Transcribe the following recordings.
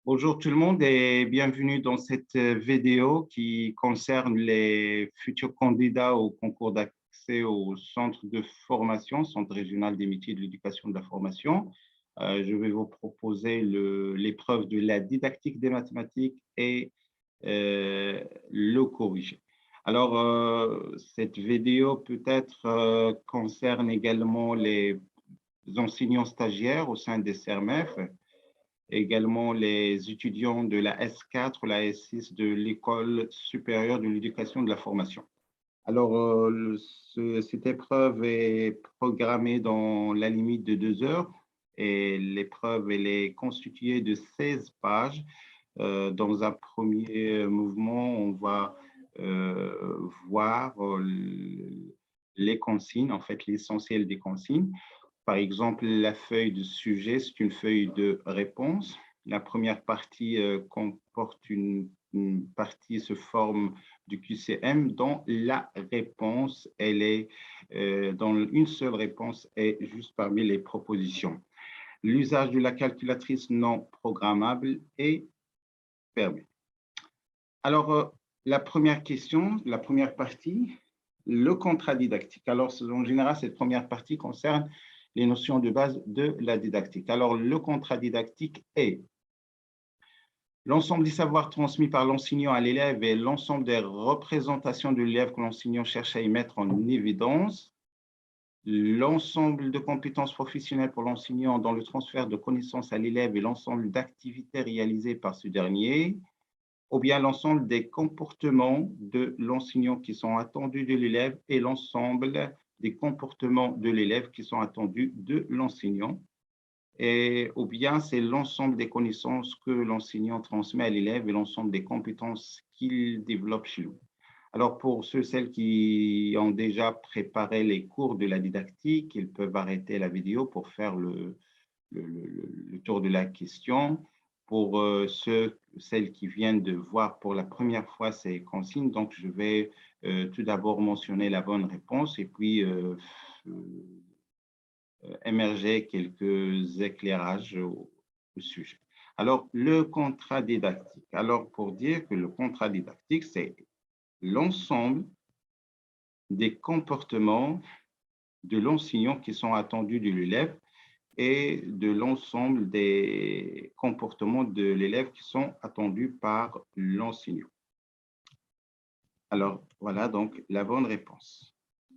Bonjour tout le monde et bienvenue dans cette vidéo qui concerne les futurs candidats au concours d'accès au centre de formation, Centre régional des métiers de l'éducation et de la formation. Je vais vous proposer l'épreuve de la didactique des mathématiques et le corriger. Alors, cette vidéo peut-être concerne également les enseignants stagiaires au sein des CERMEF, également les étudiants de la S4 ou la S6 de l'École supérieure de l'éducation et de la formation. Alors, cette épreuve est programmée dans la limite de 2 heures et l'épreuve elle est constituée de 16 pages. Dans un premier mouvement, on va voir les consignes, en fait l'essentiel des consignes. Par exemple, la feuille de sujet, c'est une feuille de réponse. La première partie comporte une partie se forme du QCM dont la réponse, elle est dans une seule réponse est juste parmi les propositions. L'usage de la calculatrice non programmable est permis. Alors, la première question, la première partie, le contrat didactique. Alors, en général, cette première partie concerne les notions de base de la didactique. Alors, le contrat didactique est l'ensemble des savoirs transmis par l'enseignant à l'élève et l'ensemble des représentations de l'élève que l'enseignant cherche à y mettre en évidence, l'ensemble de compétences professionnelles pour l'enseignant dans le transfert de connaissances à l'élève et l'ensemble d'activités réalisées par ce dernier, ou bien l'ensemble des comportements de l'enseignant qui sont attendus de l'élève et l'ensemble des comportements de l'élève qui sont attendus de l'enseignant, ou bien c'est l'ensemble des connaissances que l'enseignant transmet à l'élève et l'ensemble des compétences qu'il développe chez lui. Alors, pour celles qui ont déjà préparé les cours de la didactique, ils peuvent arrêter la vidéo pour faire le tour de la question. Pour celles qui viennent de voir pour la première fois ces consignes, donc je vais tout d'abord mentionner la bonne réponse et puis émerger quelques éclairages au sujet. Alors, le contrat didactique. Alors, pour dire que le contrat didactique, c'est l'ensemble des comportements de l'enseignant qui sont attendus de l'élève et de l'ensemble des comportements de l'élève qui sont attendus par l'enseignant. Alors, voilà donc la bonne réponse.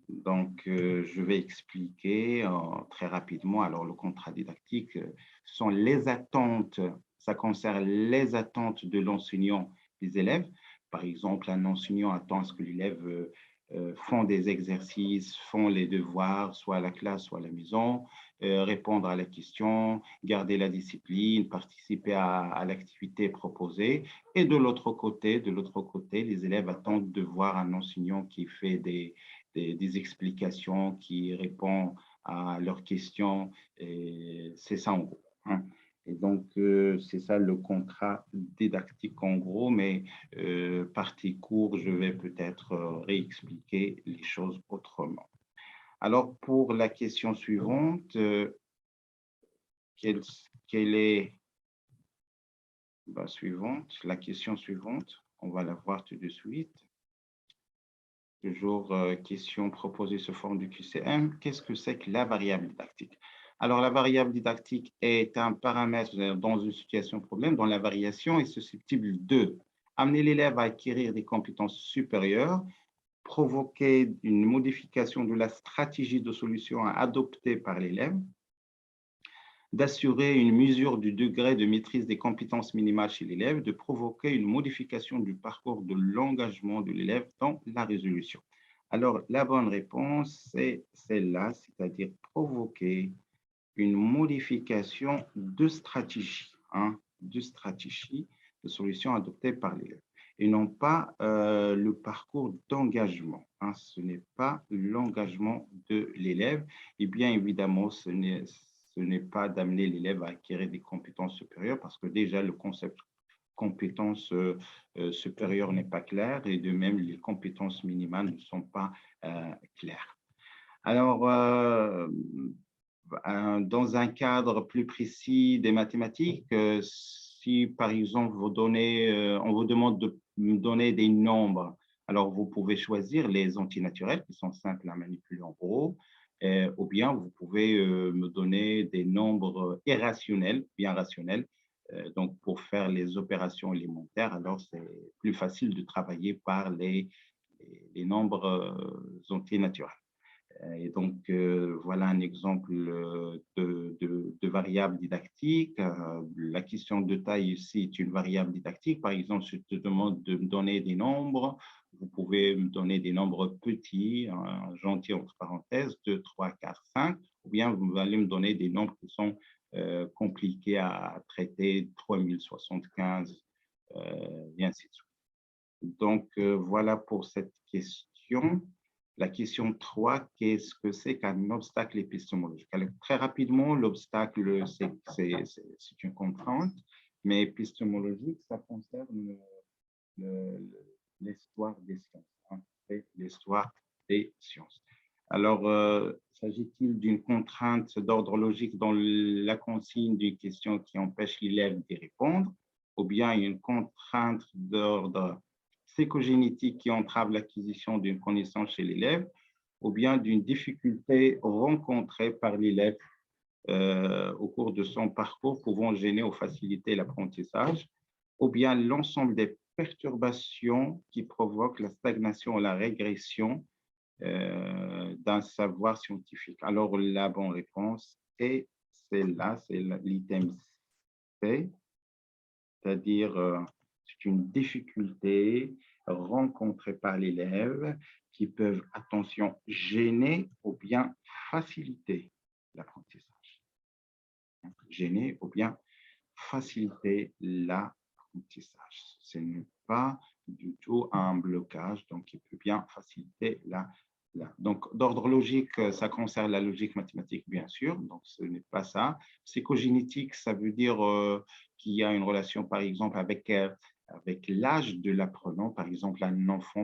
Donc, je vais expliquer très rapidement. Alors, le contrat didactique sont les attentes, ça concerne les attentes de l'enseignant des élèves. Par exemple, un enseignant attend à ce que l'élève font des exercices, font les devoirs, soit à la classe, soit à la maison, répondre à la question, garder la discipline, participer à l'activité proposée. Et de l'autre côté, les élèves attendent de voir un enseignant qui fait des explications, qui répond à leurs questions. C'est ça en gros. Hein. Et donc, c'est ça le contrat didactique en gros, mais partie court, je vais peut-être réexpliquer les choses autrement. Alors, pour la question suivante, quelle est la question suivante? On va la voir tout de suite. Toujours question proposée sous forme du QCM. Qu'est-ce que c'est que la variable didactique? Alors, la variable didactique est un paramètre dans une situation problème dont la variation est susceptible de amener l'élève à acquérir des compétences supérieures, provoquer une modification de la stratégie de solution à adopter par l'élève, d'assurer une mesure du degré de maîtrise des compétences minimales chez l'élève, de provoquer une modification du parcours de l'engagement de l'élève dans la résolution. Alors, la bonne réponse, c'est celle-là, c'est-à-dire provoquer une modification de stratégie, de solution adoptée par l'élève, et non pas le parcours d'engagement. Ce n'est pas l'engagement de l'élève. Et bien évidemment, ce n'est pas d'amener l'élève à acquérir des compétences supérieures parce que déjà le concept compétences supérieures n'est pas clair et de même les compétences minimales ne sont pas claires. Alors, dans un cadre plus précis des mathématiques, si, par exemple, on vous demande de me donner des nombres, alors vous pouvez choisir les antinaturels qui sont simples à manipuler en gros, ou bien vous pouvez me donner des nombres irrationnels, bien rationnels. Donc, pour faire les opérations élémentaires, alors c'est plus facile de travailler par les nombres antinaturels. Et donc, voilà un exemple de variable didactique. La question de taille ici est une variable didactique. Par exemple, si je te demande de me donner des nombres, vous pouvez me donner des nombres petits, gentils entre parenthèses, 2, 3, 4, 5, ou bien vous allez me donner des nombres qui sont compliqués à traiter, 3075, et ainsi de suite. Donc, voilà pour cette question. La question 3, qu'est-ce que c'est qu'un obstacle épistémologique? Alors, très rapidement, l'obstacle, c'est une contrainte, mais épistémologique, ça concerne l'histoire des sciences. Hein, l'histoire des sciences. Alors, s'agit-il d'une contrainte d'ordre logique dans la consigne d'une question qui empêche l'élève d'y répondre, ou bien une contrainte d'ordre psychogénétique qui entrave l'acquisition d'une connaissance chez l'élève, ou bien d'une difficulté rencontrée par l'élève au cours de son parcours pouvant gêner ou faciliter l'apprentissage, ou bien l'ensemble des perturbations qui provoquent la stagnation ou la régression d'un savoir scientifique. Alors, la bonne réponse est celle-là, c'est l'item C, c'est-à-dire c'est une difficulté rencontrée par l'élève qui peuvent, attention, gêner ou bien faciliter l'apprentissage. Gêner ou bien faciliter l'apprentissage. Ce n'est pas du tout un blocage, donc il peut bien faciliter donc, d'ordre logique, ça concerne la logique mathématique, bien sûr, donc ce n'est pas ça. Psychogénétique, ça veut dire qu'il y a une relation, par exemple, avec l'âge de l'apprenant. Par exemple,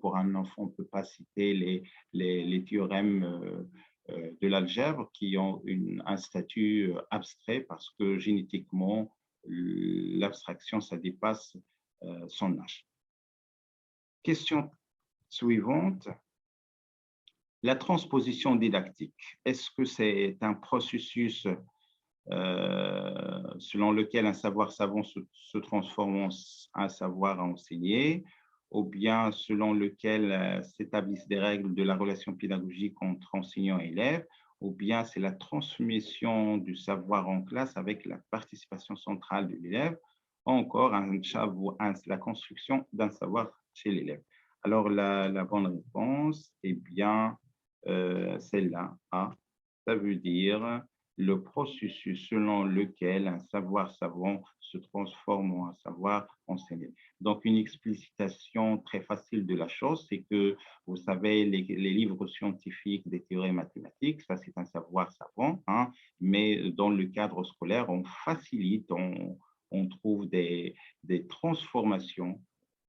pour un enfant, on ne peut pas citer les théorèmes de l'algèbre qui ont un statut abstrait parce que génétiquement, l'abstraction, ça dépasse son âge. Question suivante. La transposition didactique, est-ce que c'est un processus selon lequel un savoir savant se transforme en un savoir à enseigner, ou bien selon lequel s'établissent des règles de la relation pédagogique entre enseignant et élève, ou bien c'est la transmission du savoir en classe avec la participation centrale de l'élève, ou encore la construction d'un savoir chez l'élève. Alors, la bonne réponse est bien celle-là. A, ça veut dire le processus selon lequel un savoir savant se transforme en un savoir enseigné. Donc, une explicitation très facile de la chose, c'est que, vous savez, les livres scientifiques des théories mathématiques, ça c'est un savoir savant, hein, mais dans le cadre scolaire, on facilite, on trouve des transformations,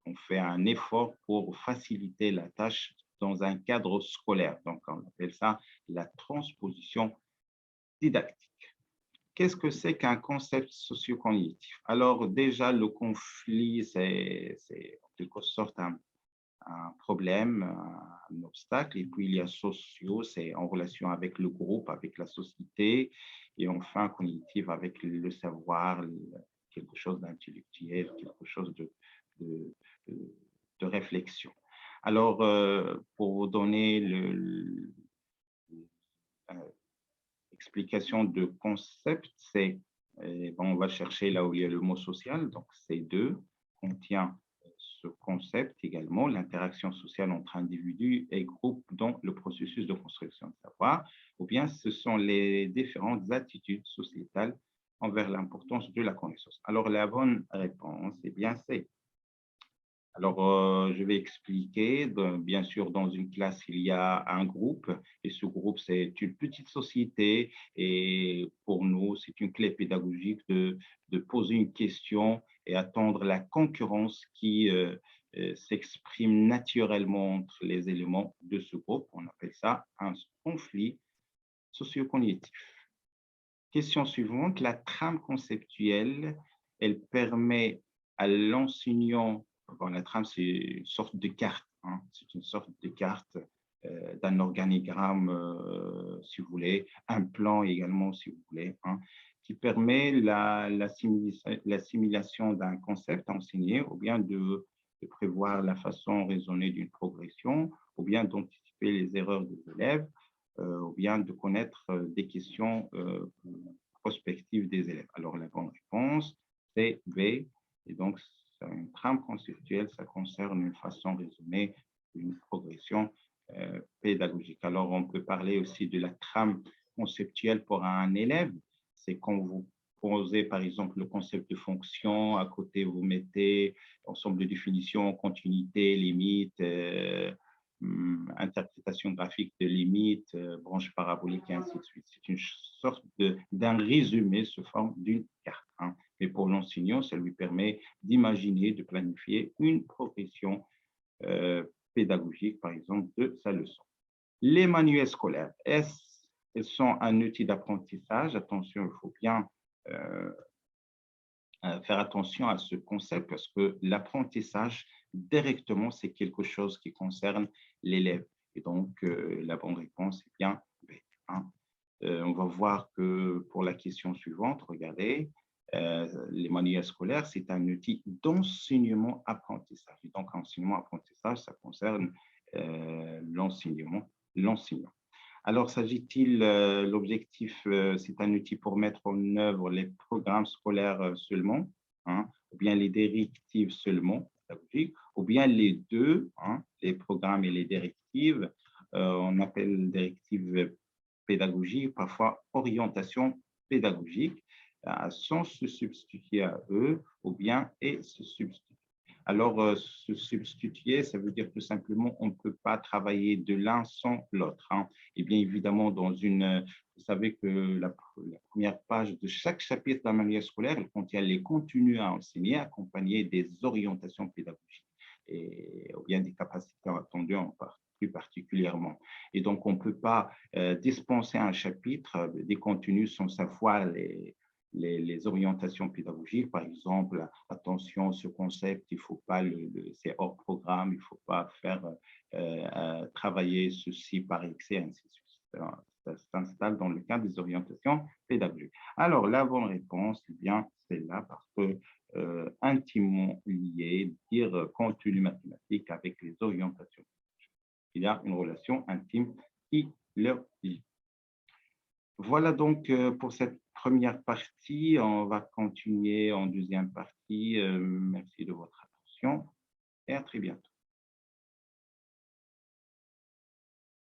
on fait un effort pour faciliter la tâche dans un cadre scolaire. Donc, on appelle ça la transposition didactique. Qu'est-ce que c'est qu'un concept socio-cognitif? Alors, déjà, le conflit, c'est en quelque sorte un problème, un obstacle. Et puis, il y a socio, c'est en relation avec le groupe, avec la société. Et enfin, cognitif avec le savoir, quelque chose d'intellectuel, quelque chose de, de réflexion. Alors, pour vous donner l'explication de concept, c'est, on va chercher là où il y a le mot social, donc C2 contient ce concept également, l'interaction sociale entre individus et groupes dans le processus de construction de savoir, ou bien ce sont les différentes attitudes sociétales envers l'importance de la connaissance. Alors, la bonne réponse est bien C. Alors, je vais expliquer. Bien sûr, dans une classe, il y a un groupe et ce groupe, c'est une petite société et pour nous, c'est une clé pédagogique de poser une question et attendre la concurrence qui s'exprime naturellement entre les éléments de ce groupe. On appelle ça un conflit socio-cognitif. Question suivante, la trame conceptuelle Elle permet à l'enseignant, bon, la trame, c'est une sorte de carte, hein, c'est une sorte de carte d'un organigramme, si vous voulez, un plan également, si vous voulez, hein, qui permet l'assimilation d'un concept enseigné ou bien de prévoir la façon raisonnée d'une progression, ou bien d'anticiper les erreurs des élèves, ou bien de connaître des questions prospectives des élèves. Alors, la bonne réponse, c'est B, et donc, c'est une trame conceptuelle, ça concerne une façon raisonnée d'une progression pédagogique. Alors, on peut parler aussi de la trame conceptuelle pour un élève. C'est quand vous posez, par exemple, le concept de fonction, à côté, vous mettez ensemble de définitions, continuité, limite, interprétation graphique de limites, branche parabolique, et ainsi de suite. C'est une sorte d'un résumé sous forme d'une carte, hein. Mais pour l'enseignant, ça lui permet d'imaginer, de planifier une progression pédagogique, par exemple, de sa leçon. Les manuels scolaires, elles sont un outil d'apprentissage. Attention, il faut bien faire attention à ce concept parce que l'apprentissage, directement, c'est quelque chose qui concerne l'élève. Et donc, la bonne réponse est bien B, hein. On va voir que pour la question suivante, regardez, les manuels scolaires, c'est un outil d'enseignement-apprentissage. Et donc, enseignement-apprentissage, ça concerne l'enseignant. Alors, s'agit-il, l'objectif, c'est un outil pour mettre en œuvre les programmes scolaires seulement, hein, ou bien les directives seulement, ou bien les deux, hein, les programmes et les directives, on appelle directives pédagogiques, parfois orientation pédagogique, sans se substituer à eux, ou bien et se substituer. Alors, se substituer, ça veut dire tout simplement on ne peut pas travailler de l'un sans l'autre, hein. Et bien évidemment, vous savez que la première page de chaque chapitre d'un manuel scolaire, elle contient les contenus à enseigner, accompagnés des orientations pédagogiques ou bien des capacités attendues plus particulièrement. Et donc, on ne peut pas dispenser un chapitre des contenus sans savoir les orientations pédagogiques, par exemple, attention, ce concept, il faut pas c'est hors programme, il ne faut pas faire travailler ceci par excès, ainsi de suite. Ça s'installe dans le cadre des orientations pédagogiques. Alors, la bonne réponse, eh bien, c'est là parce que intimement lié, dire contenu mathématique avec les orientations. Il y a une relation intime qui leur lie. Voilà donc pour cette première partie. On va continuer en deuxième partie. Merci de votre attention et à très bientôt.